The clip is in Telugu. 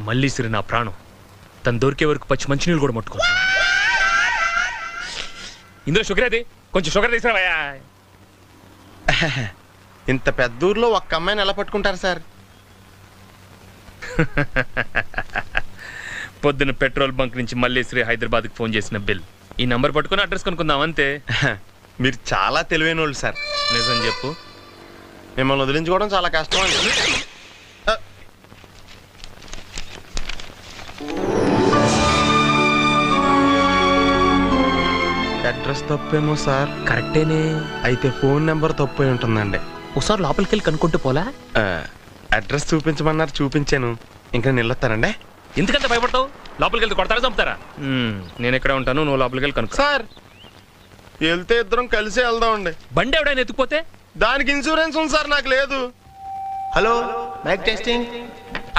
మల్లీశ్వరి నా ప్రాణం. తను దొరికే వరకు పచ్చి మంచినీళ్ళు కూడా ముట్టుకో. ఇందులో షుగర్ అది, కొంచెం షుగర్ తీసుకురావయ్యా. ఇంత పెద్ద ఊర్లో ఒక్క అమ్మాయిని ఎలా పట్టుకుంటారు సార్? పొద్దున పెట్రోల్ బంక్ నుంచి మల్లీశ్వరి హైదరాబాద్కి ఫోన్ చేసిన బిల్. ఈ నంబర్ పట్టుకుని అడ్రస్ కొనుక్కుందాం అంతే. మీరు చాలా తెలివైన వాళ్ళు సార్. నిజం చెప్పు. మిమ్మల్ని వదిలించుకోవడం చాలా కష్టం అండి. అడ్రస్ తప్పేమో సార్. కరెక్టేనే. అయితే ఫోన్ నెంబర్ తప్పై ఉంటుందండి. ఒకసారి లోపలికి వెళ్ళి కనుక్కుంటూ పోలా? అడ్రస్ చూపించమన్నారు, చూపించాను. ఇంకా నిల్లొస్తానండి. ఎందుకంత భయపడతావు? లోపలికి వెళ్తే కొడతారా, చంపుతారా? నేను ఎక్కడ ఉంటాను, నువ్వు లోపలికి వెళ్ళి కనుక్కో. సార్ వెళ్తే ఇద్దరం కలిసే వెళ్దామండి. బండి ఎవడైనా ఎత్తుకుపోతే? దానికి ఇన్సూరెన్స్ ఉంది సార్, నాకు లేదు. Hello, mike testing.